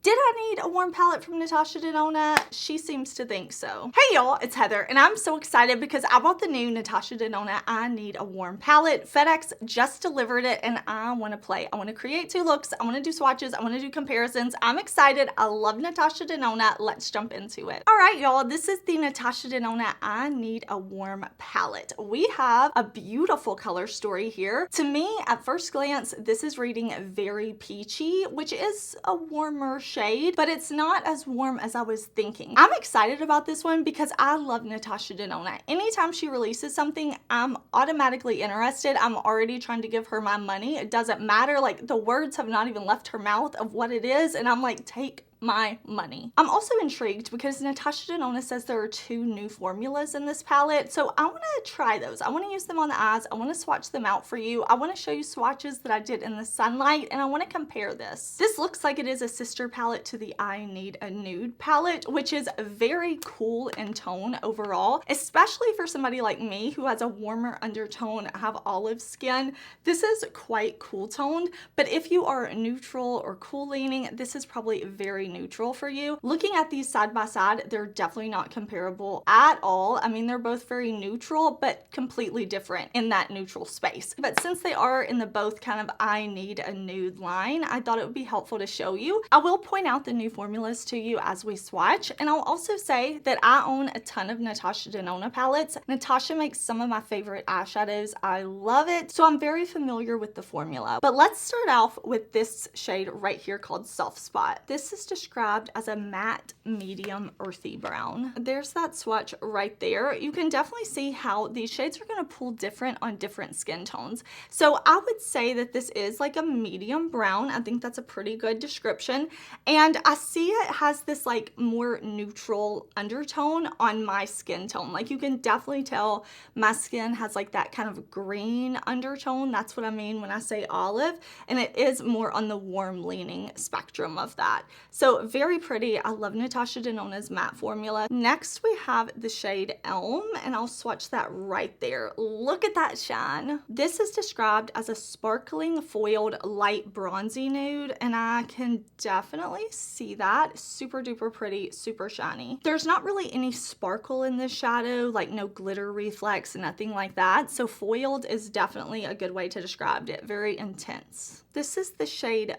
Did I need a warm palette from Natasha Denona? She seems to think so. Hey y'all, it's Heather, and I'm so excited because I bought the new Natasha Denona I Need a Warm palette. FedEx just delivered it, and I want to play. I want to create 2 looks. I want to do swatches. I want to do comparisons. I'm excited. I love Natasha Denona. Let's jump into it. All right, y'all, this is the Natasha Denona I Need a Warm palette. We have a beautiful color story here. To me, at first glance, this is reading very peachy, which is a warmer shade, but it's not as warm as I was thinking. I'm excited about this one because I love Natasha Denona. Anytime she releases something, I'm automatically interested. I'm already trying to give her my money. It doesn't matter. Like, the words have not even left her mouth of what it is, and I'm like, take my money. I'm also intrigued because Natasha Denona says there are 2 new formulas in this palette, so I want to try those. I want to use them on the eyes. I want to swatch them out for you. I want to show you swatches that I did in the sunlight, and I want to compare this. This looks like it is a sister palette to the I Need a Nude palette, which is very cool in tone overall, especially for somebody like me who has a warmer undertone, have olive skin. This is quite cool toned, but if you are neutral or cool leaning, this is probably very neutral for you. Looking at these side by side, they're definitely not comparable at all. I mean, they're both very neutral, but completely different in that neutral space. But since they are in the both kind of I Need a Nude line, I thought it would be helpful to show you. I will point out the new formulas to you as we swatch, and I'll also say that I own a ton of Natasha Denona palettes. Natasha makes some of my favorite eyeshadows. I love it, so I'm very familiar with the formula. But let's start off with this shade right here called Soft Spot. This is described as a matte medium earthy brown. There's that swatch right there. You can definitely see how these shades are going to pull different on different skin tones. So I would say that this is like a medium brown. I think that's a pretty good description. And I see it has this like more neutral undertone on my skin tone. Like, you can definitely tell my skin has like that kind of green undertone. That's what I mean when I say olive. And it is more on the warm leaning spectrum of that. So very pretty. I love Natasha Denona's matte formula. Next we have the shade Elm, and I'll swatch that right there. Look at that shine. This is described as a sparkling foiled light bronzy nude, and I can definitely see that. Super duper pretty, super shiny. There's not really any sparkle in this shadow, like no glitter reflex, nothing like that. So foiled is definitely a good way to describe it. Very intense. This is the shade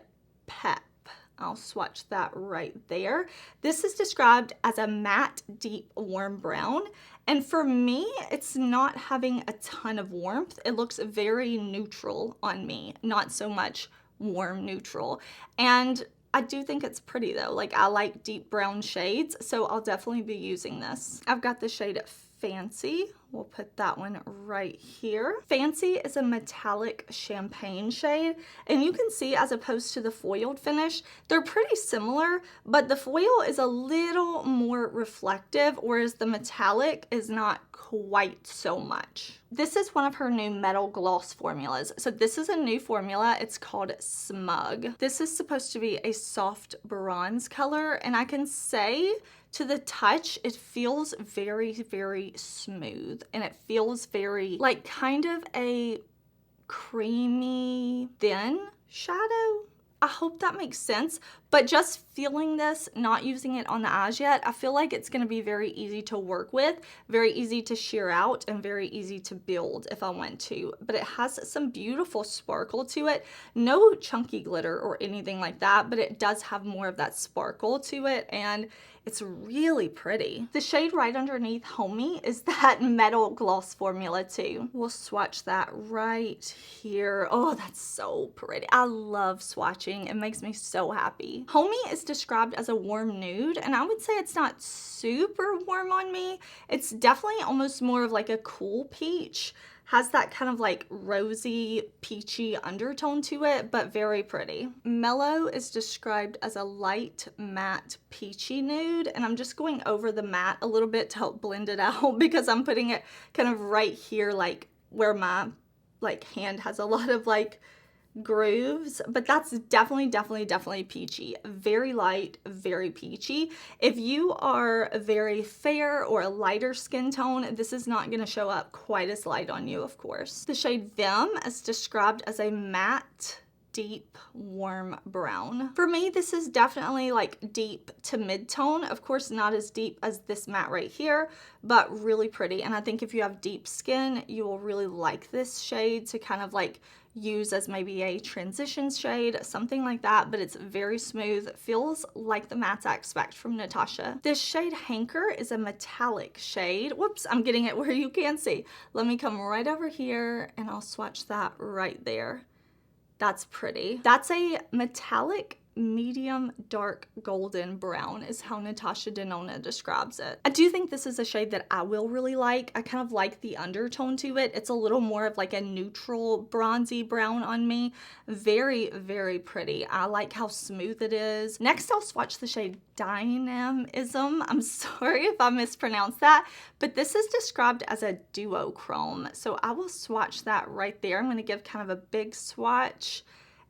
Pep. I'll swatch that right there. This is described as a matte, deep, warm brown. And for me, it's not having a ton of warmth. It looks very neutral on me, not so much warm neutral. And I do think it's pretty though. Like, I like deep brown shades, so I'll definitely be using this. I've got the shade Fancy. We'll put that one right here. Fancy is a metallic champagne shade, and you can see, as opposed to the foiled finish, they're pretty similar, but the foil is a little more reflective, whereas the metallic is not quite so much. This is one of her new metal gloss formulas. So this is a new formula. It's called Smug. This is supposed to be a soft bronze color, and I can say to the touch, it feels very, very smooth, and it feels very like kind of a creamy thin shadow. I hope that makes sense, but just feeling this, not using it on the eyes yet, I feel like it's going to be very easy to work with, very easy to sheer out, and very easy to build if I want to. But it has some beautiful sparkle to it. No chunky glitter or anything like that, but it does have more of that sparkle to it, and it's really pretty. The shade right underneath Homey is that metal gloss formula too. We'll swatch that right here. Oh, that's so pretty. I love swatching. It makes me so happy. Homey is described as a warm nude, and I would say it's not super warm on me. It's definitely almost more of like a cool peach. Has that kind of like rosy, peachy undertone to it, but very pretty. Mellow is described as a light, matte, peachy nude, and I'm just going over the matte a little bit to help blend it out because I'm putting it kind of right here, like where my like hand has a lot of like grooves, but that's definitely peachy. Very light, very peachy. If you are very fair or a lighter skin tone, this is not going to show up quite as light on you, of course. The shade Vim is described as a matte deep warm brown. For me, this is definitely like deep to mid-tone. Of course, not as deep as this matte right here, but really pretty. And I think if you have deep skin, you will really like this shade to kind of like use as maybe a transition shade, something like that, but it's very smooth. It feels like the mattes I expect from Natasha. This shade Hanker is a metallic shade. Whoops, I'm getting it where you can see. Let me come right over here and I'll swatch that right there. That's pretty. That's a metallic medium dark golden brown is how Natasha Denona describes it. I do think this is a shade that I will really like. I kind of like the undertone to it. It's a little more of like a neutral bronzy brown on me. Very, very pretty. I like how smooth it is. Next, I'll swatch the shade Dynamism. I'm sorry if I mispronounced that, but this is described as a duochrome. So I will swatch that right there. I'm going to give kind of a big swatch,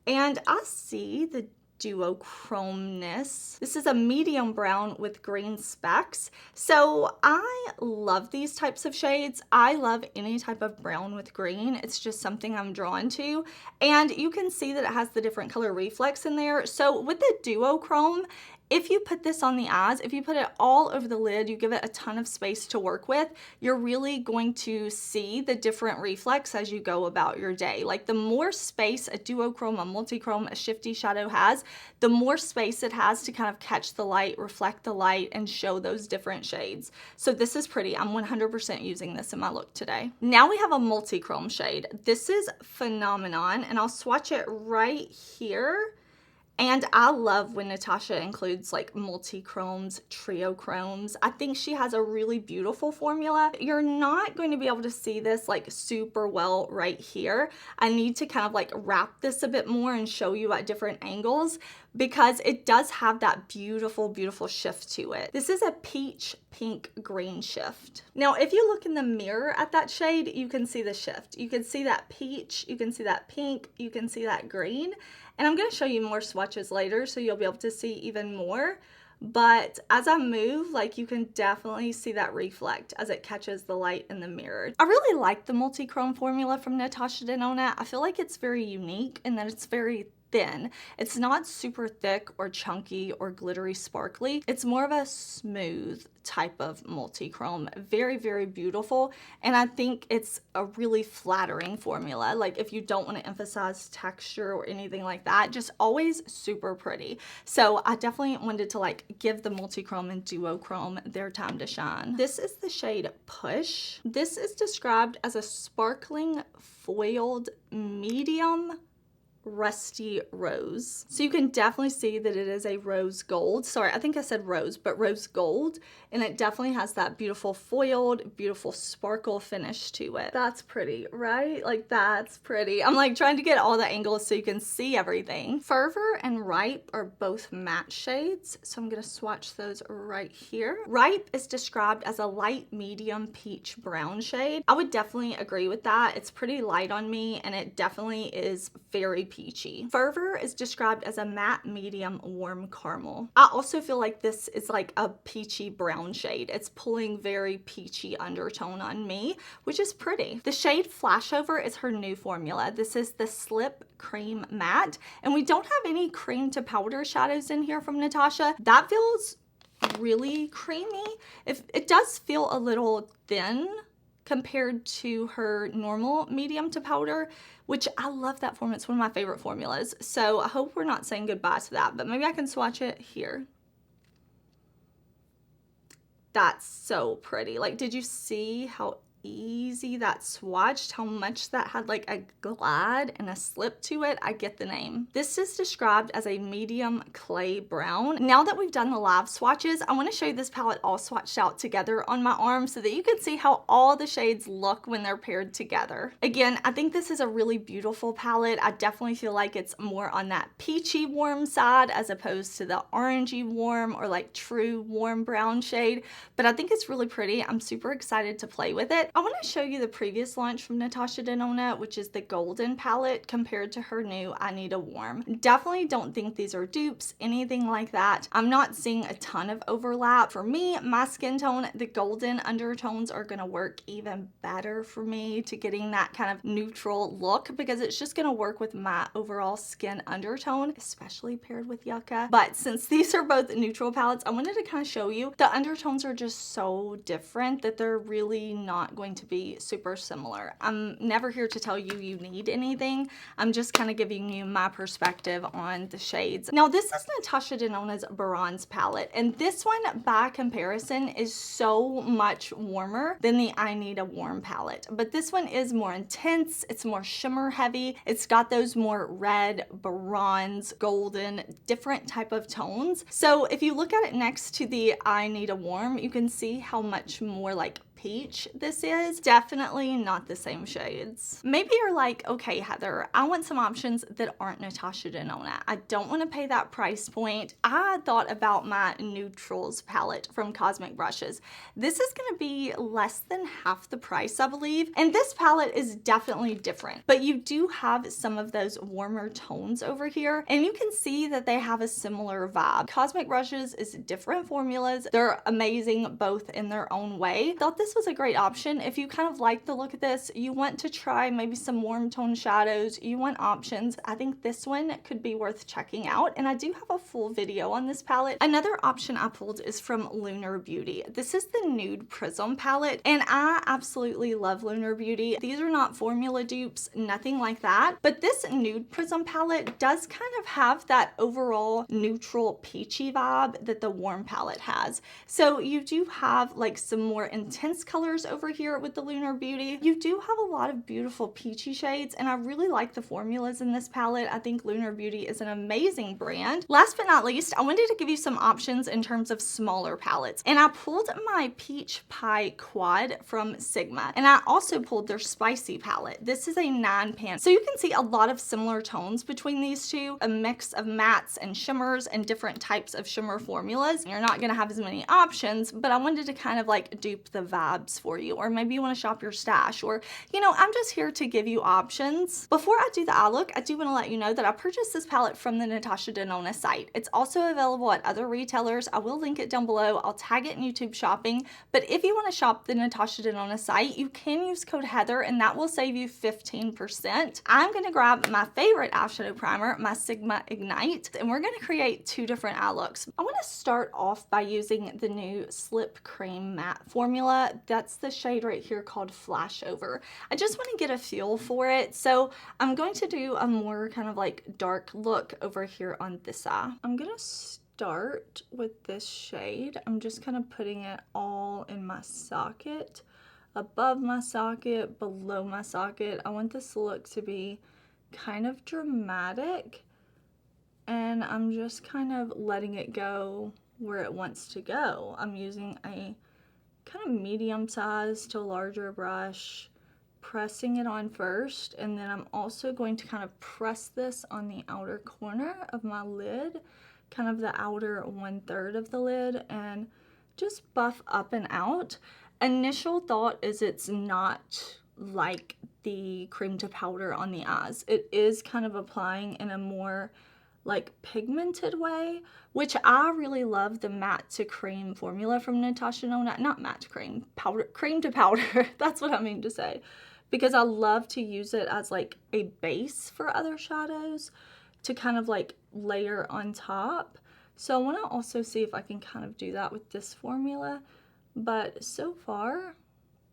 and I see the duochromeness. This is a medium brown with green specks. So I love these types of shades. I love any type of brown with green. It's just something I'm drawn to. And you can see that it has the different color reflex in there. So with the duochrome, if you put this on the eyes, if you put it all over the lid, you give it a ton of space to work with, you're really going to see the different reflex as you go about your day. Like the more space a duochrome, a multichrome, a shifty shadow has, the more space it has to kind of catch the light, reflect the light, and show those different shades. So this is pretty. I'm 100% using this in my look today. Now we have a multichrome shade. This is Phenomenon, and I'll swatch it right here. And I love when Natasha includes like multi-chromes, trio chromes. I think she has a really beautiful formula. You're not going to be able to see this like super well right here. I need to kind of like wrap this a bit more and show you at different angles because it does have that beautiful, beautiful shift to it. This is a peach pink green shift. Now, if you look in the mirror at that shade, you can see the shift. You can see that peach, you can see that pink, you can see that green. And I'm going to show you more swatches later so you'll be able to see even more. But as I move, like you can definitely see that reflect as it catches the light in the mirror. I really like the multi-chrome formula from Natasha Denona. I feel like it's very unique in that it's very thin. It's not super thick or chunky or glittery sparkly. It's more of a smooth type of multi-chrome. Very, very beautiful. And I think it's a really flattering formula. Like if you don't want to emphasize texture or anything like that, just always super pretty. So I definitely wanted to like give the multi-chrome and duochrome their time to shine. This is the shade Push. This is described as a sparkling foiled medium rusty rose. So you can definitely see that it is a rose gold. Sorry, I think I said rose, but rose gold. And it definitely has that beautiful foiled, beautiful sparkle finish to it. That's pretty, right? Like that's pretty. I'm like trying to get all the angles so you can see everything. Fervor and Ripe are both matte shades. So I'm gonna swatch those right here. Ripe is described as a light medium peach brown shade. I would definitely agree with that. It's pretty light on me and it definitely is very peachy. Fervor is described as a matte medium warm caramel. I also feel like this is like a peachy brown shade. It's pulling very peachy undertone on me, which is pretty. The shade Flashover is her new formula. This is the Slip Cream Matte, and we don't have any cream to powder shadows in here from Natasha. That feels really creamy. It does feel a little thin compared to her normal medium to powder, which I love that formula. It's one of my favorite formulas. So I hope we're not saying goodbye to that, but maybe I can swatch it here. That's so pretty. Like, did you see how easy that swatched, how much that had like a glide and a slip to it? I get the name. This is described as a medium clay brown. Now that we've done the live swatches, I want to show you this palette all swatched out together on my arm so that you can see how all the shades look when they're paired together. Again, I think this is a really beautiful palette. I definitely feel like it's more on that peachy warm side as opposed to the orangey warm or like true warm brown shade, but I think it's really pretty. I'm super excited to play with it. I want to show you the previous launch from Natasha Denona, which is the Golden palette compared to her new I Need a Warm. Definitely don't think these are dupes, anything like that. I'm not seeing a ton of overlap. For me, my skin tone, the golden undertones are going to work even better for me to getting that kind of neutral look, because it's just going to work with my overall skin undertone, especially paired with Yucca. But since these are both neutral palettes, I wanted to kind of show you the undertones are just so different that they're really not going to be super similar. I'm never here to tell you you need anything. I'm just kind of giving you my perspective on the shades. Now, this is Natasha Denona's Bronze palette, and this one by comparison is so much warmer than the I Need a Warm palette. But this one is more intense, it's more shimmer heavy, it's got those more red, bronze, golden, different type of tones. So if you look at it next to the I Need a Warm, you can see how much more like peach this is. Definitely not the same shades. Maybe you're like, okay, Heather, I want some options that aren't Natasha Denona. I don't want to pay that price point. I thought about my neutrals palette from Cosmic Brushes. This is going to be less than half the price, I believe. And this palette is definitely different, but you do have some of those warmer tones over here, and you can see that they have a similar vibe. Cosmic Brushes is different formulas. They're amazing both in their own way. Thought this was a great option. If you kind of like the look of this, you want to try maybe some warm tone shadows, you want options, I think this one could be worth checking out. And I do have a full video on this palette. Another option I pulled is from Lunar Beauty. This is the Nude Prism palette, and I absolutely love Lunar Beauty. These are not formula dupes, nothing like that. But this Nude Prism palette does kind of have that overall neutral peachy vibe that the Warm palette has. So you do have like some more intense colors over here with the Lunar Beauty. You do have a lot of beautiful peachy shades, and I really like the formulas in this palette. I think Lunar Beauty is an amazing brand. Last but not least, I wanted to give you some options in terms of smaller palettes, and I pulled my Peach Pie Quad from Sigma, and I also pulled their Spicy palette. This is a 9-pan, so you can see a lot of similar tones between these two, a mix of mattes and shimmers and different types of shimmer formulas. You're not going to have as many options, but I wanted to kind of like dupe the vibe for you, or maybe you want to shop your stash, or you know, I'm just here to give you options. Before I do the eye look, I do want to let you know that I purchased this palette from the Natasha Denona site. It's also available at other retailers. I will link it down below. I'll tag it in YouTube shopping, but if you want to shop the Natasha Denona site, you can use code Heather and that will save you 15%. I'm going to grab my favorite eyeshadow primer, my Sigma Ignite, and we're going to create two different eye looks. I want to start off by using the new Slip Cream Matte formula. That's the shade right here called Flashover. I just want to get a feel for it, so I'm going to do a more kind of like dark look over here on this eye. I'm gonna start with this shade. I'm just kind of putting it all in my socket, above my socket, below my socket. I want this look to be kind of dramatic, and I'm just kind of letting it go where it wants to go. I'm using a kind of medium size to larger brush, pressing it on first, and then I'm also going to kind of press this on the outer corner of my lid, kind of the outer 1/3 of the lid, and just buff up and out. Initial thought is it's not like the cream to powder on the eyes. It is kind of applying in a more like pigmented way, which I really love the matte to cream formula from Natasha Denona. Not matte to cream, powder, cream to powder. That's what I mean to say, because I love to use it as like a base for other shadows to kind of like layer on top. So I want to also see if I can kind of do that with this formula, but so far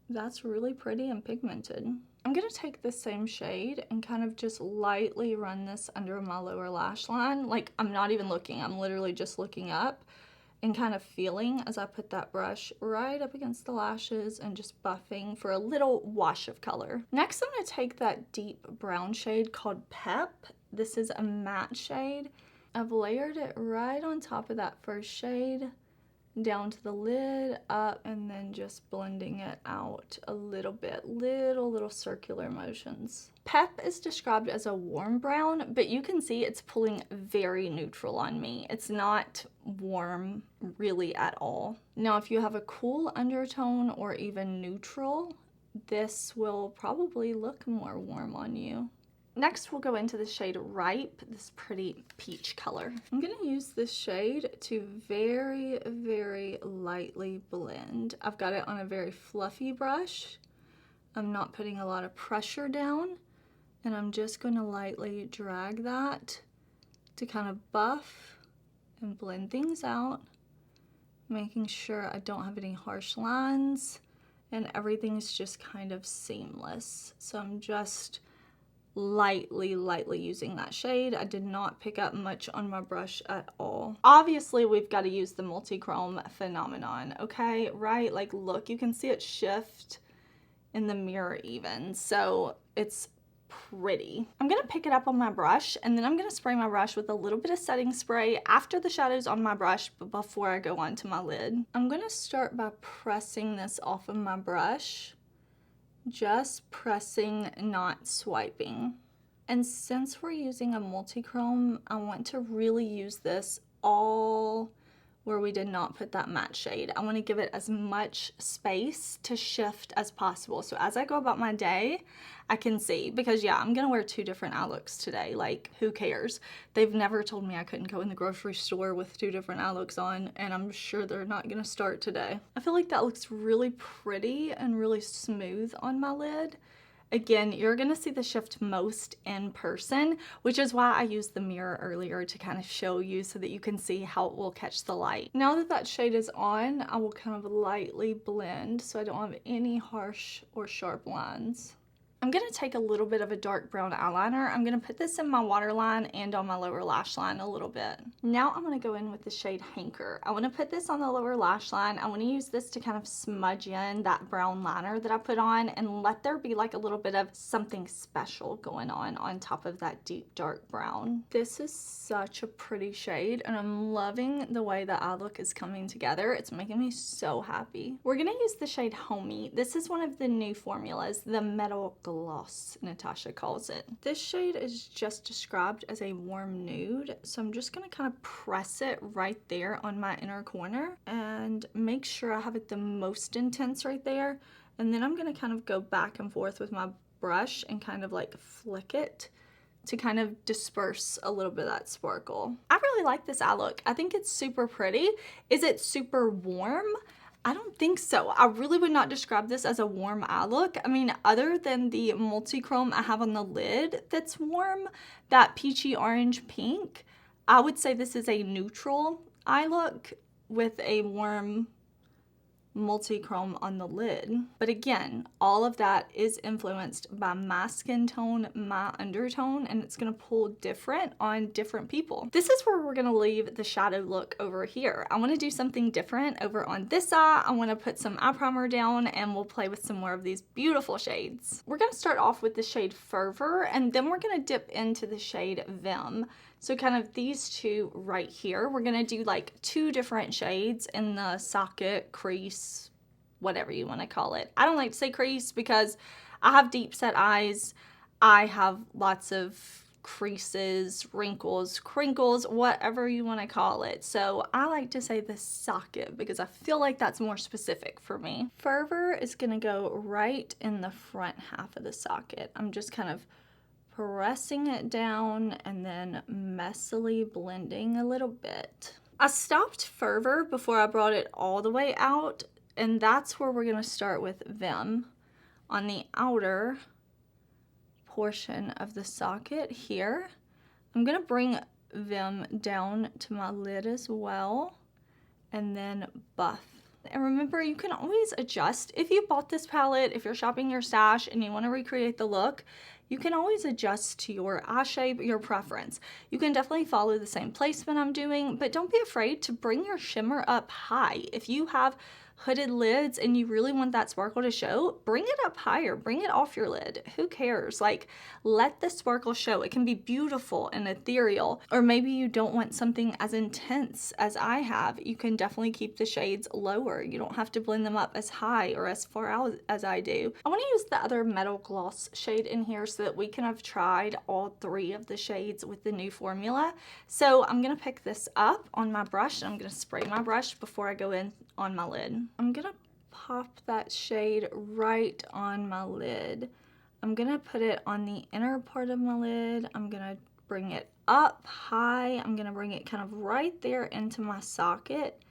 that's really pretty and pigmented. I'm going to take the same shade and kind of just lightly run this under my lower lash line. Like, I'm not even looking, I'm literally just looking up and kind of feeling as I put that brush right up against the lashes and just buffing for a little wash of color. Next, I'm going to take that deep brown shade called Pep. This is a matte shade. I've layered it right on top of that first shade, down to the lid, up, and then just blending it out a little bit, little circular motions. Pep is described as a warm brown, but you can see it's pulling very neutral on me. It's not warm really at all. Now, if you have a cool undertone or even neutral, this will probably look more warm on you. Next, we'll go into the shade Ripe, this pretty peach color. I'm gonna use this shade to very, very lightly blend. I've got it on a very fluffy brush. I'm not putting a lot of pressure down, and I'm just gonna lightly drag that to kind of buff and blend things out, making sure I don't have any harsh lines and everything's just kind of seamless. So I'm just lightly using that shade. I did not pick up much on my brush at all. Obviously, we've got to use the multi-chrome phenomenon, okay? Right? Like, look, you can see it shift in the mirror even. So it's pretty. I'm gonna pick it up on my brush, and then I'm gonna spray my brush with a little bit of setting spray after the shadow's on my brush, but before I go onto my lid. I'm gonna start by pressing this off of my brush. Just pressing, not swiping. And since we're using a multi-chrome, I want to really use this all where we did not put that matte shade. I want to give it as much space to shift as possible. So as I go about my day, I can see, because yeah, I'm gonna wear 2 different eye looks today. Like, who cares? They've never told me I couldn't go in the grocery store with 2 different eye looks on, and I'm sure they're not gonna start today. I feel like that looks really pretty and really smooth on my lid. Again, you're gonna see the shift most in person, which is why I used the mirror earlier to kind of show you so that you can see how it will catch the light. Now that that shade is on, I will kind of lightly blend so I don't have any harsh or sharp lines. I'm gonna take a little bit of a dark brown eyeliner. I'm gonna put this in my waterline and on my lower lash line a little bit. Now I'm gonna go in with the shade Hanker. I wanna put this on the lower lash line. I wanna use this to kind of smudge in that brown liner that I put on and let there be like a little bit of something special going on top of that deep dark brown. This is such a pretty shade, and I'm loving the way the eye look is coming together. It's making me so happy. We're gonna use the shade Homey. This is one of the new formulas, the Metal Gloss, Natasha calls it. This shade is just described as a warm nude, so I'm just gonna kind of press it right there on my inner corner and make sure I have it the most intense right there, and then I'm gonna kind of go back and forth with my brush and kind of like flick it to kind of disperse a little bit of that sparkle. I really like this eye look. I think it's super pretty. Is it super warm? I don't think so. I really would not describe this as a warm eye look. I mean, other than the multi-chrome I have on the lid that's warm, that peachy orange pink, I would say this is a neutral eye look with a warm multi-chrome on the lid. But again, all of that is influenced by my skin tone, my undertone, and it's gonna pull different on different people. This is where we're gonna leave the shadow look over here. I wanna do something different over on this eye. I wanna put some eye primer down, and we'll play with some more of these beautiful shades. We're gonna start off with the shade Fervor, and then we're gonna dip into the shade Vim. So kind of these 2 right here. We're gonna do like 2 different shades in the socket, crease, whatever you wanna call it. I don't like to say crease because I have deep set eyes. I have lots of creases, wrinkles, crinkles, whatever you wanna call it. So I like to say the socket because I feel like that's more specific for me. Fervor is gonna go right in the front half of the socket. I'm just kind of pressing it down and then messily blending a little bit. I stopped Fervor before I brought it all the way out, and that's where we're gonna start with Vim. On the outer portion of the socket here, I'm gonna bring Vim down to my lid as well, and then buff. And remember, you can always adjust. If you bought this palette, if you're shopping your stash and you wanna recreate the look, you can always adjust to your eye shape, your preference. You can definitely follow the same placement I'm doing, but don't be afraid to bring your shimmer up high. If you have hooded lids and you really want that sparkle to show, bring it up higher, bring it off your lid. Who cares? Like, let the sparkle show. It can be beautiful and ethereal. Or maybe you don't want something as intense as I have. You can definitely keep the shades lower. You don't have to blend them up as high or as far out as I do. I want to use the other Metal Gloss shade in here so that we can have tried all 3 of the shades with the new formula. So I'm going to pick this up on my brush, and I'm going to spray my brush before I go in on my lid. I'm gonna pop that shade right on my lid. I'm gonna put it on the inner part of my lid. I'm gonna bring it up high. I'm gonna bring it kind of right there into my socket.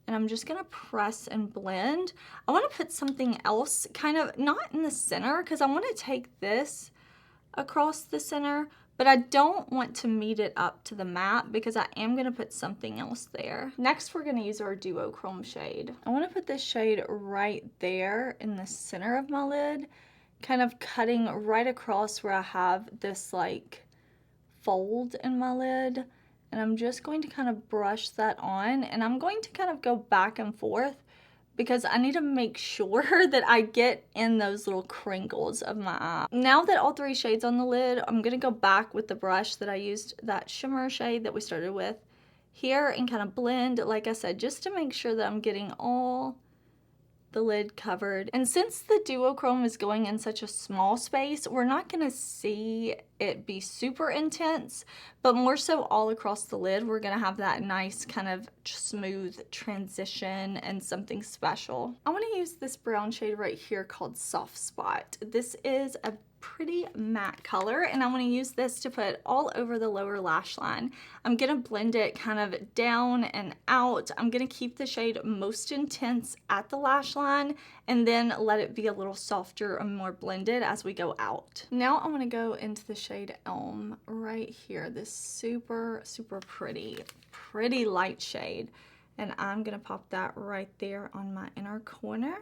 And I'm just gonna press and blend. I wanna put something else kind of not in the center because I wanna take this across the center, but I don't want to meet it up to the matte because I am gonna put something else there. Next, we're gonna use our duochrome shade. I wanna put this shade right there in the center of my lid, kind of cutting right across where I have this like fold in my lid. And I'm just going to kind of brush that on, and I'm going to kind of go back and forth because I need to make sure that I get in those little crinkles of my eye. Now that all three shades on the lid, I'm gonna go back with the brush that I used, that shimmer shade that we started with here, and kind of blend, like I said, just to make sure that I'm getting all the lid covered. And since the duochrome is going in such a small space, we're not gonna see it be super intense, but more so all across the lid, we're gonna have that nice kind of smooth transition and something special. I wanna use this brown shade right here called Soft Spot. This is a pretty matte color, and I want to use this to put all over the lower lash line. I'm gonna blend it kind of down and out. I'm gonna keep the shade most intense at the lash line and then let it be a little softer and more blended as we go out. Now I want to go into the shade Elm right here, this super pretty light shade, and I'm gonna pop that right there on my inner corner.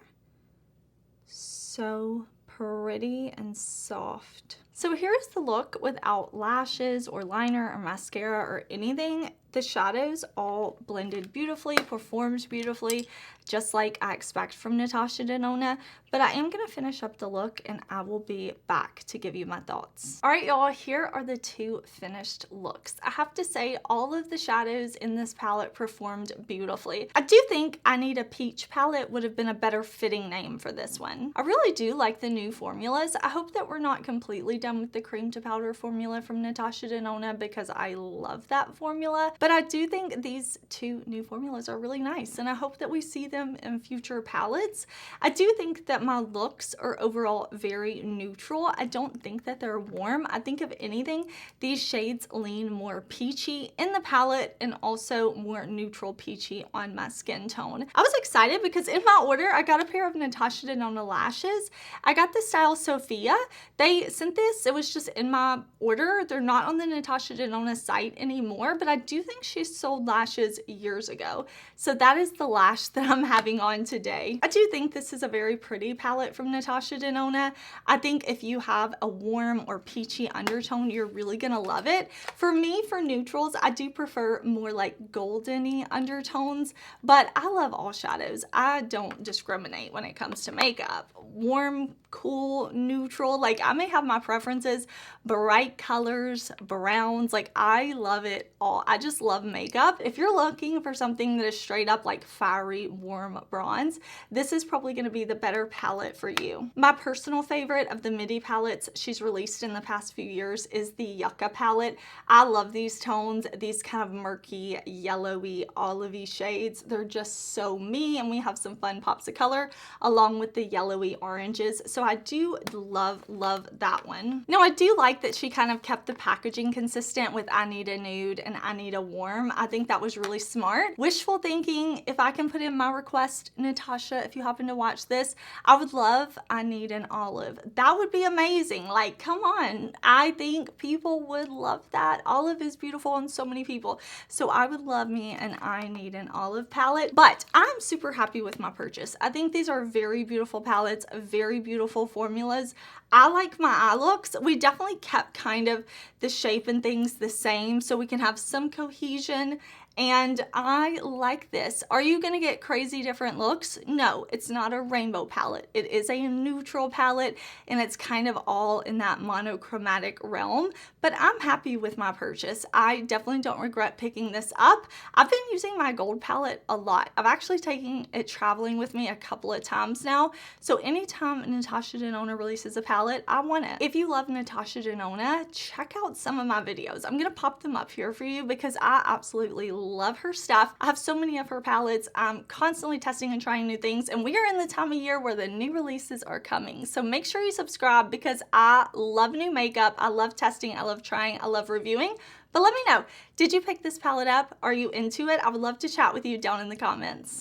So pretty and soft. So here's the look without lashes or liner or mascara or anything. The shadows all blended beautifully, performed beautifully, just like I expect from Natasha Denona. But I am gonna finish up the look and I will be back to give you my thoughts. All right, y'all, here are the two finished looks. I have to say all of the shadows in this palette performed beautifully. I do think I Need a Peach palette would have been a better fitting name for this one. I really do like the new formulas. I hope that we're not completely done with the cream to powder formula from Natasha Denona because I love that formula. But I do think these two new formulas are really nice, and I hope that we see them in future palettes. I do think that my looks are overall very neutral. I don't think that they're warm. I think if anything, these shades lean more peachy in the palette and also more neutral peachy on my skin tone. I was excited because in my order, I got a pair of Natasha Denona lashes. I got the style Sophia. They sent this, it was just in my order. They're not on the Natasha Denona site anymore, but I do think she sold lashes years ago. So that is the lash that I'm having on today. I do think this is a very pretty palette from Natasha Denona. I think if you have a warm or peachy undertone, you're really gonna love it. For me, for neutrals, I do prefer more like golden-y undertones, but I love all shadows. I don't discriminate when it comes to makeup. Warm, cool, neutral, like I may have my preferences, bright colors, browns, like I love it all. I just love makeup. If you're looking for something that is straight up like fiery, warm bronze, this is probably gonna be the better palette for you. My personal favorite of the midi palettes she's released in the past few years is the Yucca palette. I love these tones, these kind of murky, yellowy, olivey shades. They're just so me, and we have some fun pops of color along with the yellowy oranges. So I do love that one. Now I do like that she kind of kept the packaging consistent with I Need a Nude and I Need a Warm. I think that was really smart. Wishful thinking, if I can put in my request, Natasha, if you happen to watch this, I would love I Need an Olive. That would be amazing. Like, come on. I think people would love that. Olive is beautiful on so many people. So I would love me an I Need an Olive palette, but I'm super happy with my purchase. I think these are very beautiful palettes, very beautiful formulas. I like my eye looks. We definitely kept kind of the shape and things the same so we can have some cohesion, and I like this. Are you gonna get crazy different looks? No, it's not a rainbow palette. It is a neutral palette, and it's kind of all in that monochromatic realm, but I'm happy with my purchase. I definitely don't regret picking this up. I've been using my gold palette a lot. I've actually taken it traveling with me a couple of times now, so anytime Natasha Denona releases a palette, I want it. If you love Natasha Denona, check out some of my videos. I'm gonna pop them up here for you because I absolutely love her stuff. I have so many of her palettes. I'm constantly testing and trying new things, and we are in the time of year where the new releases are coming. So make sure you subscribe because I love new makeup. I love testing. I love trying. I love reviewing. But let me know, did you pick this palette up? Are you into it? I would love to chat with you down in the comments.